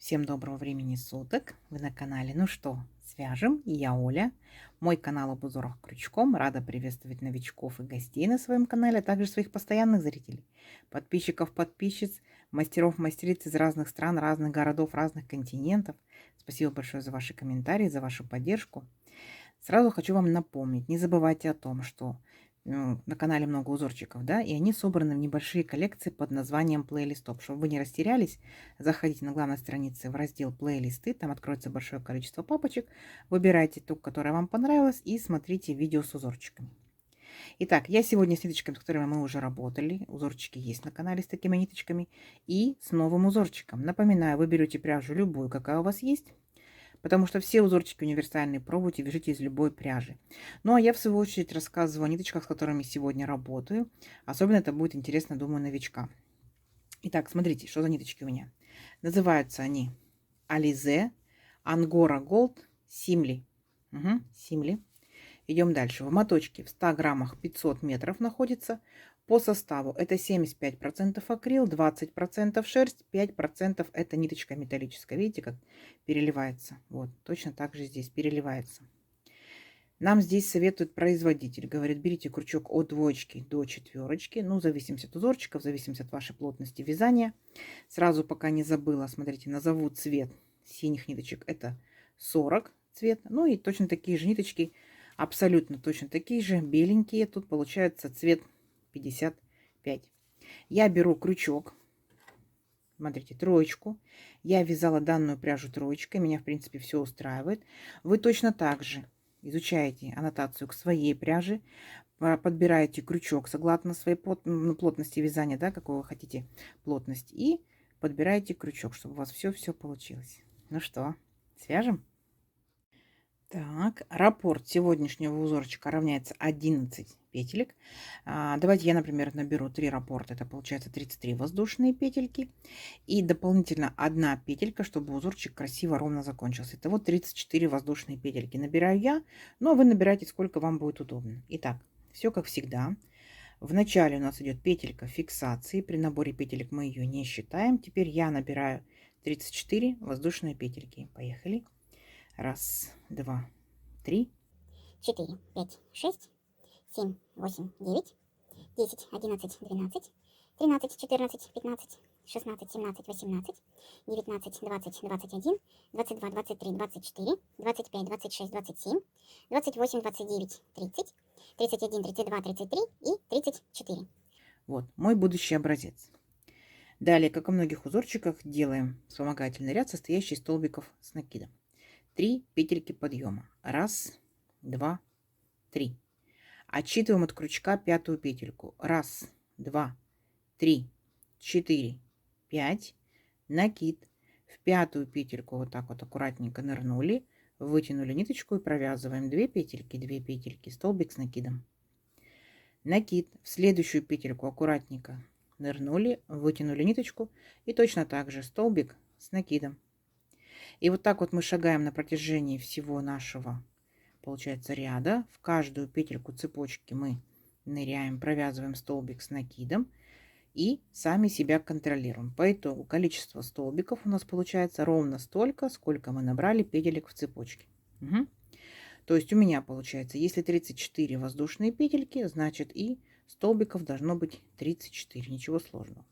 Всем доброго времени суток! Вы на канале «Ну что, свяжем?» И я Оля. Мой канал об узорах крючком. Рада приветствовать новичков и гостей на своем канале, а также своих постоянных зрителей, подписчиков, подписчиц, мастеров, мастериц из разных стран, разных городов, разных континентов. Спасибо большое за ваши комментарии, за вашу поддержку. Сразу хочу вам напомнить, не забывайте о том, что на канале много узорчиков, да, и они собраны в небольшие коллекции под названием плейлистоп. Чтобы вы не растерялись, заходите на главной странице в раздел плейлисты, там откроется большое количество папочек, выбирайте ту, которая вам понравилась, и смотрите видео с узорчиками. Итак, я сегодня с ниточками, с которыми мы уже работали, узорчики есть на канале с такими ниточками, и с новым узорчиком. Напоминаю, вы берете пряжу любую, какая у вас есть, потому что все узорчики универсальные, пробуйте, вяжите из любой пряжи. Ну, а я, в свою очередь, рассказываю о ниточках, с которыми сегодня работаю. Особенно это будет интересно, думаю, новичкам. Итак, смотрите, что за ниточки у меня. Называются они Alize, Angora Gold, Simli. Simli. Идем дальше. В моточке в 100 граммах 500 метров находится. По составу это 75% акрил, 20% шерсть, 5% это ниточка металлическая. Видите, как переливается? Вот, точно так же здесь переливается. Нам здесь советует производитель. Говорит, берите крючок от двоечки до четверочки. Ну, в зависимости от узорчиков, в зависимости от вашей плотности вязания. Сразу, пока не забыла, смотрите, назову цвет синих ниточек. Это 40 цвет. Ну и точно такие же ниточки, абсолютно точно такие же, беленькие. Тут получается цвет 55. Я беру крючок. Смотрите, троечку. Я вязала данную пряжу троечкой. Меня, в принципе, все устраивает. Вы точно так же изучаете аннотацию к своей пряже, подбираете крючок согласно своей плотности вязания, да, какой вы хотите плотность, и подбираете крючок, чтобы у вас все получилось. Ну что, свяжем? Так, раппорт сегодняшнего узорчика равняется 11 петелек. Давайте я, например, наберу 3 раппорта, это получается 33 воздушные петельки. И дополнительно 1 петелька, чтобы узорчик красиво, ровно закончился. Итого 34 воздушные петельки набираю я, но вы набираете сколько вам будет удобно. Итак, все как всегда. В начале у нас идет петелька фиксации. При наборе петелек мы ее не считаем. Теперь я набираю 34 воздушные петельки. Поехали. Раз, два, три. 4, 5, 6, 7, 8, 9, 10, 11, 12, 13, 14, 15, 16, 17, 18, 19, 20, 21, 22, 23, 24, 25, 26, 27, 28, 29, 30, 31, 32, 33 и 34. Вот мой будущий образец. Далее, как и в многих узорчиках, делаем вспомогательный ряд, состоящий из столбиков с накидом. 3 петельки подъема. Раз, два, три. Отсчитываем от крючка пятую петельку. Раз, два, три, четыре, пять. Накид. В пятую петельку вот так вот аккуратненько нырнули, вытянули ниточку и провязываем 2 петельки, столбик с накидом. Накид. В следующую петельку аккуратненько нырнули, вытянули ниточку и точно так же столбик с накидом. И вот так вот мы шагаем на протяжении всего нашего, получается, ряда. В каждую петельку цепочки мы ныряем, провязываем столбик с накидом и сами себя контролируем. По итогу количество столбиков у нас получается ровно столько, сколько мы набрали петелек в цепочке. Угу. То есть у меня получается, если 34 воздушные петельки, значит и столбиков должно быть 34. Ничего сложного.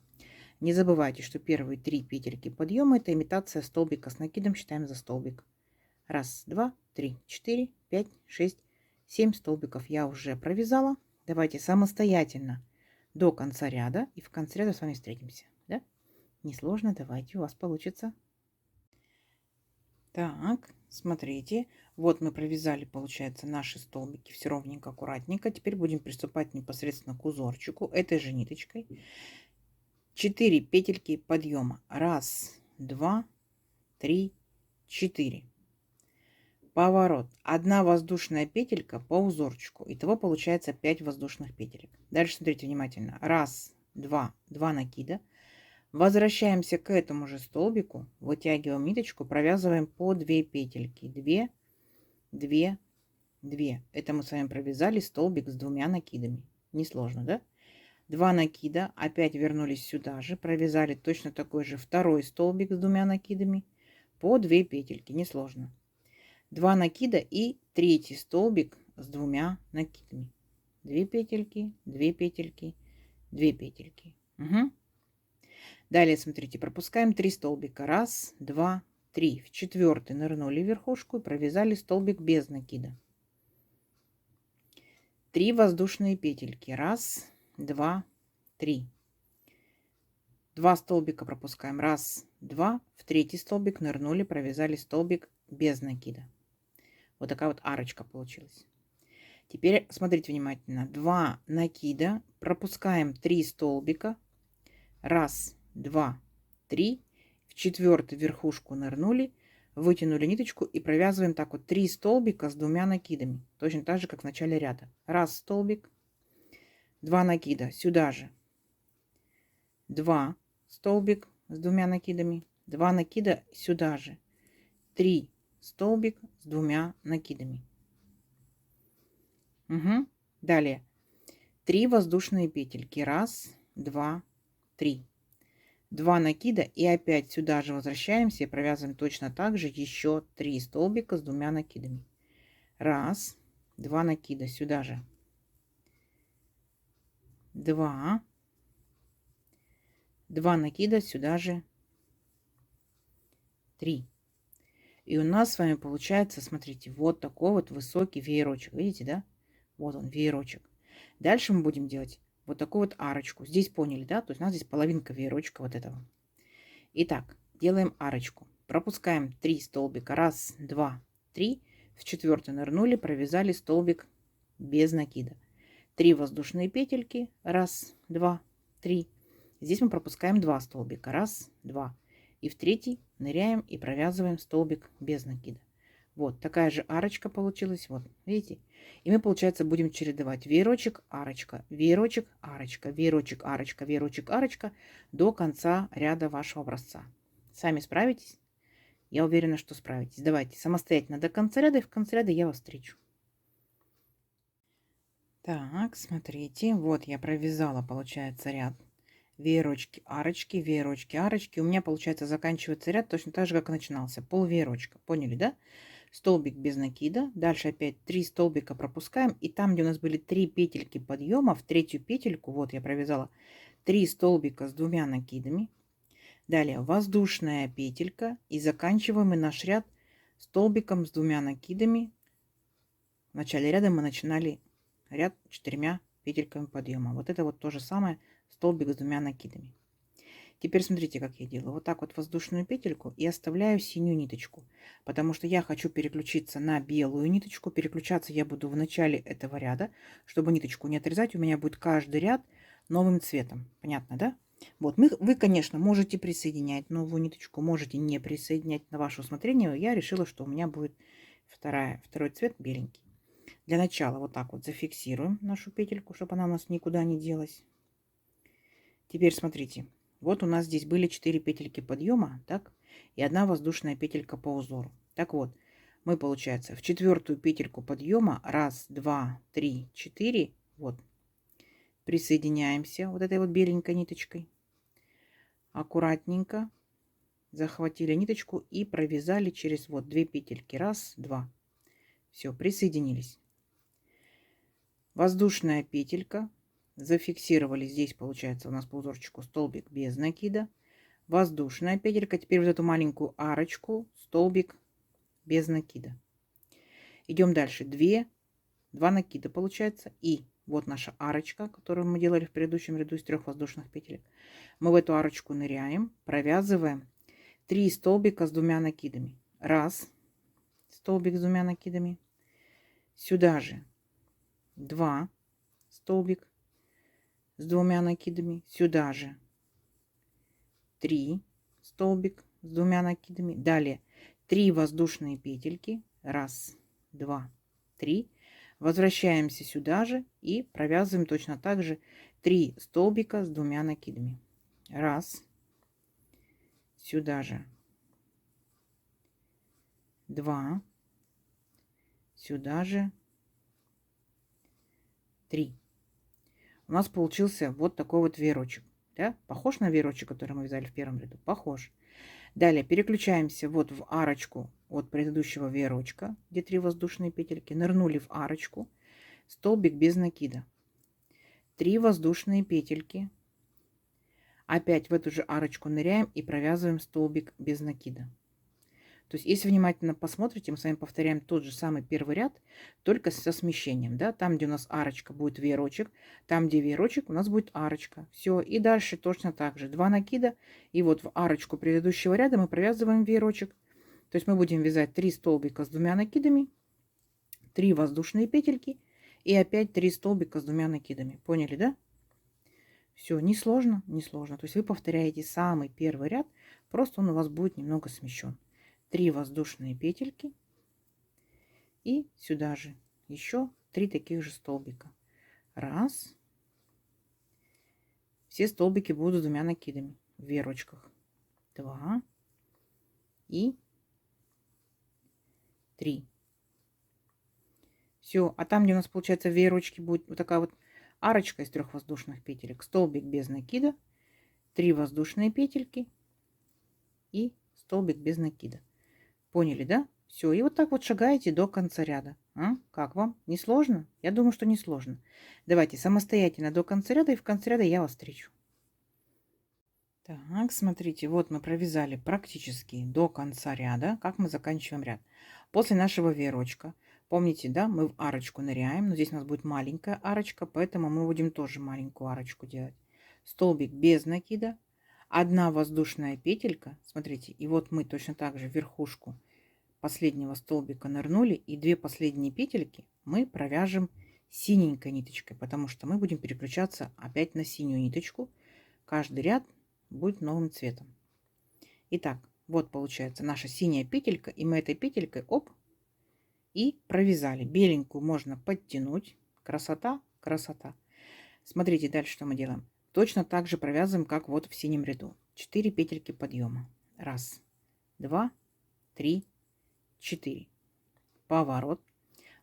Не забывайте, что первые 3 петельки подъема это имитация столбика с накидом, считаем за столбик. Раз, два, три, 4, 5, 6, 7 столбиков я уже провязала. Давайте самостоятельно до конца ряда, и в конце ряда с вами встретимся. Да? Несложно, давайте, у вас получится. Так, смотрите, вот мы провязали, получается, наши столбики все ровненько, аккуратненько. Теперь будем приступать непосредственно к узорчику этой же ниточкой. 4 петельки подъема. Раз, два, три, 4. Поворот. 1 воздушная петелька по узорчику. Итого получается 5 воздушных петелек. Дальше смотрите внимательно. Раз, два, 2 накида. Возвращаемся к этому же столбику, вытягиваем ниточку, провязываем по 2 петельки. 2, 2, 2. Это мы с вами провязали столбик с 2 накидами. Несложно, да? 2 накида, опять вернулись сюда же, провязали точно такой же второй столбик с 2 накидами. по 2 петельки, несложно. 2 накида и третий столбик с 2 накидами. 2 петельки, 2 петельки, 2 петельки. Угу. Далее, смотрите, пропускаем 3 столбика. 1, 2, 3. В 4 нырнули в верхушку и провязали столбик без накида. 3 воздушные петельки. 1, 2, 3. 2 столбика пропускаем. 1, 2. В третий столбик нырнули, провязали столбик без накида. Вот такая вот арочка получилась. Теперь смотрите внимательно. 2 накида, пропускаем 3 столбика. 1, 2, 3. В 4 верхушку нырнули, вытянули ниточку и провязываем так вот 3 столбика с 2 накидами. Точно так же, как в начале ряда. 1 столбик, 2 накида сюда же. 2 столбик с 2 накидами, 2 накида сюда же. 3 столбик с 2 накидами. Угу. Далее 3 воздушные петельки. 1, 2, 3. 2 накида и опять сюда же возвращаемся и провязываем точно так же еще 3 столбика с 2 накидами. 1, 2 накида сюда же. 2, 2 накида сюда же. 3. И у нас с вами получается, смотрите, вот такой вот высокий веерочек. Видите, да? Вот он, веерочек. Дальше мы будем делать вот такую вот арочку. Здесь поняли, да? То есть у нас здесь половинка веерочка вот этого. Итак, делаем арочку. Пропускаем 3 столбика. 1, 2, 3. В 4 нырнули, провязали столбик без накида. 3 воздушные петельки. 1, 2, 3. Здесь мы пропускаем 2 столбика. 1, 2. И в третий ныряем и провязываем столбик без накида. Вот такая же арочка получилась. Вот, видите? И мы, получается, будем чередовать веерочек, арочка, веерочек, арочка, веерочек, арочка, веерочек, арочка до конца ряда вашего образца. Сами справитесь? Я уверена, что справитесь. Давайте самостоятельно до конца ряда, и в конце ряда я вас встречу. Так, смотрите, вот я провязала, получается, ряд веерочки, арочки, веерочки, арочки. У меня, получается, заканчивается ряд точно так же, как и начинался. Пол веерочка. Поняли, да? Столбик без накида. Дальше опять 3 столбика пропускаем. И там, где у нас были 3 петельки подъема, в третью петельку, вот я провязала 3 столбика с 2 накидами. Далее воздушная петелька. И заканчиваем мы наш ряд столбиком с 2 накидами. В начале ряда мы начинали ряд 4 петельками подъема. Вот это вот то же самое, столбик с 2 накидами. Теперь смотрите, как я делаю. Вот так вот воздушную петельку и оставляю синюю ниточку, потому что я хочу переключиться на белую ниточку. Переключаться я буду в начале этого ряда, чтобы ниточку не отрезать. У меня будет каждый ряд новым цветом. Понятно, да? Вот, вы, конечно, можете присоединять новую ниточку, можете не присоединять, на ваше усмотрение. Я решила, что у меня будет второй цвет беленький. Для начала вот так вот зафиксируем нашу петельку, чтобы она у нас никуда не делась. Теперь смотрите, вот у нас здесь были 4 петельки подъема, так, и 1 воздушная петелька по узору. Так вот, мы, получается, в 4 петельку подъема 1, 2, 3, 4, вот, присоединяемся вот этой вот беленькой ниточкой. Аккуратненько захватили ниточку и провязали через вот 2 петельки. 1, 2. Все, присоединились. Воздушная петелька. Зафиксировали здесь, получается, у нас по узорчику столбик без накида. Воздушная петелька. Теперь вот эту маленькую арочку, столбик без накида. Идем дальше. 2 накида получается. И вот наша арочка, которую мы делали в предыдущем ряду из 3 воздушных петелек. Мы в эту арочку ныряем, провязываем 3 столбика с 2 накидами. 1 столбик с 2 накидами. Сюда же 2 столбик с 2 накидами. Сюда же 3 столбик с 2 накидами. Далее 3 воздушные петельки. 1, 2, 3. Возвращаемся сюда же и провязываем точно так же 3 столбика с 2 накидами. 1. Сюда же 2. Сюда же 3. У нас получился вот такой вот веерочек. Да? Похож на веерочек, который мы вязали в первом ряду? Похож. Далее переключаемся вот в арочку от предыдущего веерочка, где 3 воздушные петельки. Нырнули в арочку, столбик без накида. 3 воздушные петельки. Опять в эту же арочку ныряем и провязываем столбик без накида. То есть, если внимательно посмотрите, мы с вами повторяем тот же самый первый ряд, только со смещением. Да? Там, где у нас арочка, будет веерочек. Там, где веерочек, у нас будет арочка. Все. И дальше точно так же. 2 накида. И вот в арочку предыдущего ряда мы провязываем веерочек. То есть, мы будем вязать 3 столбика с 2 накидами, 3 воздушные петельки и опять 3 столбика с 2 накидами. Поняли, да? Все, несложно, несложно. То есть, вы повторяете самый первый ряд, просто он у вас будет немного смещен. 3 воздушные петельки и сюда же еще 3 таких же столбика. Раз. Все столбики будут с 2 накидами в веерочках. 2 и 3. Все, а там, где у нас получается в веерочке, будет вот такая вот арочка из 3 воздушных петелек, столбик без накида, 3 воздушные петельки и столбик без накида. Поняли, да? Все, и вот так вот шагаете до конца ряда. А? Как вам? Не сложно? Я думаю, что не сложно. Давайте самостоятельно до конца ряда, и в конце ряда я вас встречу. Так, смотрите, вот мы провязали практически до конца ряда. Как мы заканчиваем ряд? После нашего веерочка, помните, да, мы в арочку ныряем, но здесь у нас будет маленькая арочка, поэтому мы будем тоже маленькую арочку делать. Столбик без накида, 1 воздушная петелька, смотрите, и вот мы точно так же в верхушку последнего столбика нырнули, и 2 последние петельки мы провяжем синенькой ниточкой, потому что мы будем переключаться опять на синюю ниточку. Каждый ряд будет новым цветом. Итак, вот получается наша синяя петелька, и мы этой петелькой, оп, и провязали. Беленькую можно подтянуть. Красота, красота. Смотрите дальше, что мы делаем. Точно так же провязываем, как вот в синем ряду. 4 петельки подъема. 1, 2, 3, 4. Поворот.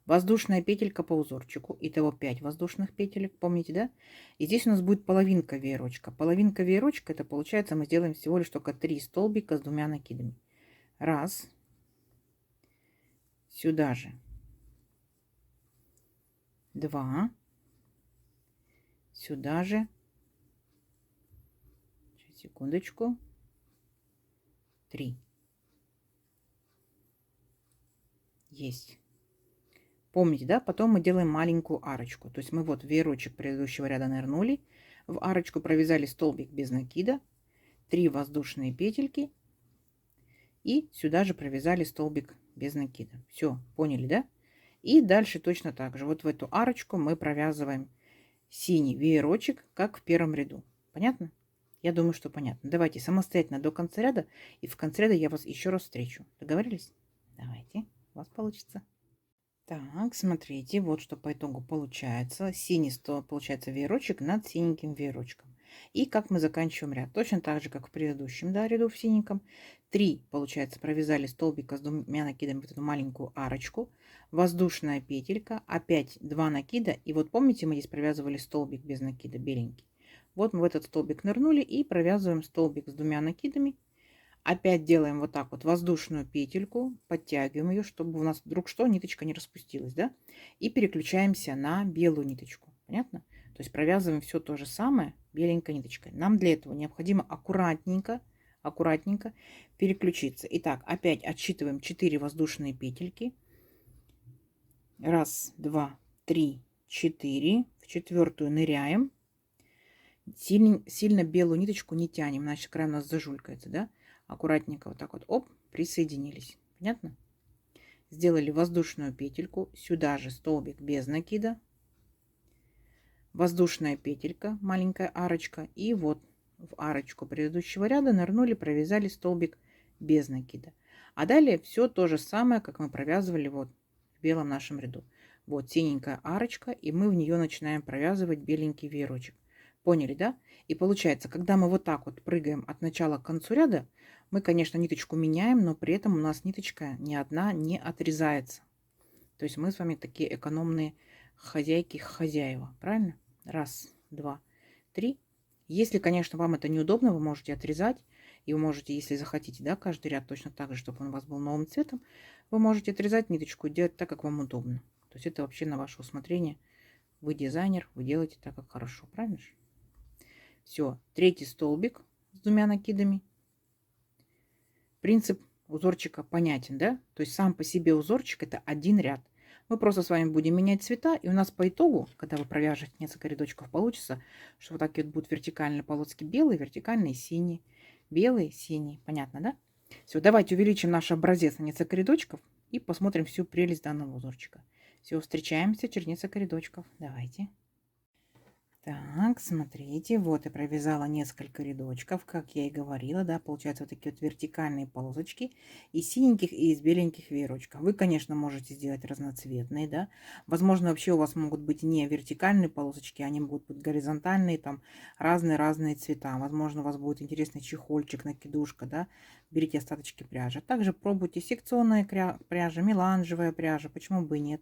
Воздушная петелька по узорчику. Итого 5 воздушных петелек, помните, да? И здесь у нас будет половинка веерочка. Половинка веерочка, это получается, мы сделаем всего лишь только 3 столбика с 2 накидами. 1. Сюда же. 2. Сюда же. Сейчас, секундочку. 3. Есть. Помните, да? Потом мы делаем маленькую арочку. То есть мы вот в веерочек предыдущего ряда нырнули, в арочку провязали столбик без накида, 3 воздушные петельки и сюда же провязали столбик без накида. Все, поняли, да? И дальше точно так же. Вот в эту арочку мы провязываем синий веерочек, как в первом ряду. Понятно? Я думаю, что понятно. Давайте самостоятельно до конца ряда, и в конце ряда я вас еще раз встречу. Договорились? Давайте, у вас получится. Так, смотрите, вот что по итогу получается. Синий получается веерочек над синеньким веерочком. И как мы заканчиваем ряд? Точно так же, как в предыдущем, да, ряду в синеньком. 3, получается, провязали столбика с 2 накидами в эту маленькую арочку. Воздушная петелька, опять 2 накида. И вот помните, мы здесь провязывали столбик без накида, беленький. Вот мы в этот столбик нырнули и провязываем столбик с 2 накидами. Опять делаем вот так вот воздушную петельку, подтягиваем ее, чтобы у нас вдруг что, ниточка не распустилась, да? И переключаемся на белую ниточку. Понятно? То есть провязываем все то же самое беленькой ниточкой. Нам для этого необходимо аккуратненько переключиться. Итак, опять отсчитываем 4 воздушные петельки. 1, 2, 3, 4. В 4-ю ныряем. Сильно белую ниточку не тянем, иначе край у нас зажулькается, да? Аккуратненько вот так вот, оп, присоединились. Понятно? Сделали воздушную петельку. Сюда же столбик без накида. Воздушная петелька, маленькая арочка. И вот в арочку предыдущего ряда нырнули, провязали столбик без накида. А далее все то же самое, как мы провязывали вот в белом нашем ряду. Вот синенькая арочка, и мы в нее начинаем провязывать беленький веерочек. Поняли, да? И получается, когда мы вот так вот прыгаем от начала к концу ряда, мы, конечно, ниточку меняем, но при этом у нас ниточка ни одна не отрезается. То есть мы с вами такие экономные хозяйки-хозяева. Правильно? 1, 2, 3. Если, конечно, вам это неудобно, вы можете отрезать. И вы можете, если захотите, да, каждый ряд точно так же, чтобы он у вас был новым цветом, вы можете отрезать ниточку и делать так, как вам удобно. То есть это вообще на ваше усмотрение. Вы дизайнер, вы делаете так, как хорошо, правильно же? Все, третий столбик с двумя накидами. Принцип узорчика понятен, да? То есть сам по себе узорчик это один ряд. Мы просто с вами будем менять цвета, и у нас по итогу, когда вы провяжете несколько рядочков, получится, что вот такие вот будут вертикальные полоски белые, вертикальные синие, белые, синие. Понятно, да? Все, давайте увеличим наш образец на несколько рядочков и посмотрим всю прелесть данного узорчика. Все, встречаемся через несколько рядочков. Давайте. Так, смотрите, вот я провязала несколько рядочков, как я и говорила, да, получаются вот такие вот вертикальные полосочки из синеньких и из беленьких веерочков. Вы, конечно, можете сделать разноцветные, да, возможно, вообще у вас могут быть не вертикальные полосочки, они могут быть горизонтальные, там разные-разные цвета. Возможно, у вас будет интересный чехольчик, накидушка, да, берите остаточки пряжи. Также пробуйте секционная пряжа, меланжевая пряжа, почему бы и нет.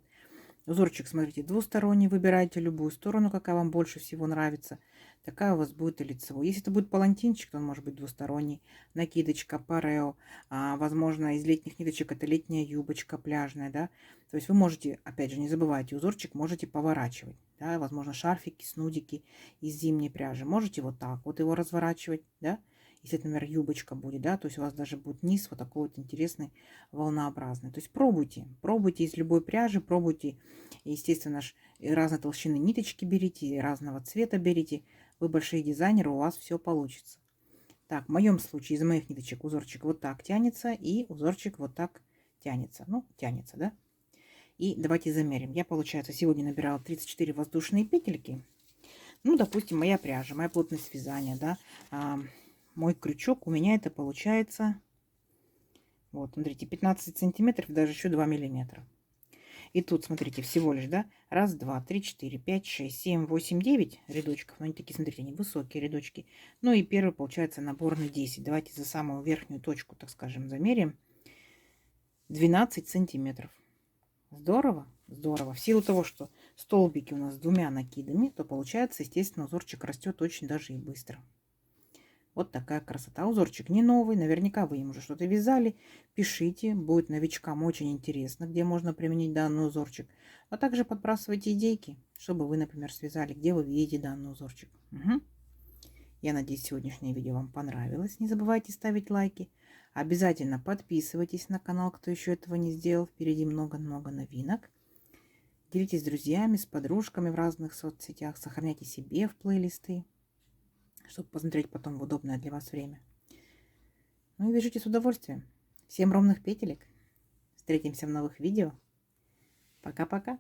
Узорчик, смотрите, двусторонний, выбирайте любую сторону, какая вам больше всего нравится. Такая у вас будет и лицевой. Если это будет палантинчик, то он может быть двусторонний. Накидочка, парео. Возможно, из летних ниточек это летняя юбочка пляжная, да. То есть вы можете, опять же, не забывайте, узорчик можете поворачивать. Да? Возможно, шарфики, снудики из зимней пряжи. Можете вот так вот его разворачивать, да. Если это, например, юбочка будет, да, то есть у вас даже будет низ вот такой вот интересный, волнообразный. То есть пробуйте, пробуйте из любой пряжи, пробуйте, естественно, разной толщины ниточки берите, разного цвета берите. Вы большие дизайнеры, у вас все получится. Так, в моем случае из моих ниточек узорчик вот так тянется и узорчик вот так тянется. Ну, тянется, да? И давайте замерим. Я, получается, сегодня набирала 34 воздушные петельки. Ну, допустим, моя пряжа, моя плотность вязания, да, мой крючок у меня это получается, вот, смотрите, 15 сантиметров, даже еще 2 миллиметра. И тут, смотрите, всего лишь, да, раз, два, три, четыре, пять, шесть, семь, восемь, 9 рядочков. Но они такие, смотрите, они высокие рядочки. Ну и первый, получается, наборный 10. Давайте за самую верхнюю точку, так скажем, замерим. 12 сантиметров. Здорово? Здорово. В силу того, что столбики у нас с двумя накидами, то получается, естественно, узорчик растет очень даже и быстро. Вот такая красота. Узорчик не новый, наверняка вы им уже что-то вязали. Пишите, будет новичкам очень интересно, где можно применить данный узорчик. А также подбрасывайте идейки, чтобы вы, например, связали, где вы видите данный узорчик. Угу. Я надеюсь, сегодняшнее видео вам понравилось. Не забывайте ставить лайки. Обязательно подписывайтесь на канал, кто еще этого не сделал. Впереди много-много новинок. Делитесь с друзьями, с подружками в разных соцсетях. Сохраняйте себе в плейлисты, чтобы посмотреть потом в удобное для вас время. Ну и вяжите с удовольствием. Всем ровных петелек. Встретимся в новых видео. Пока-пока.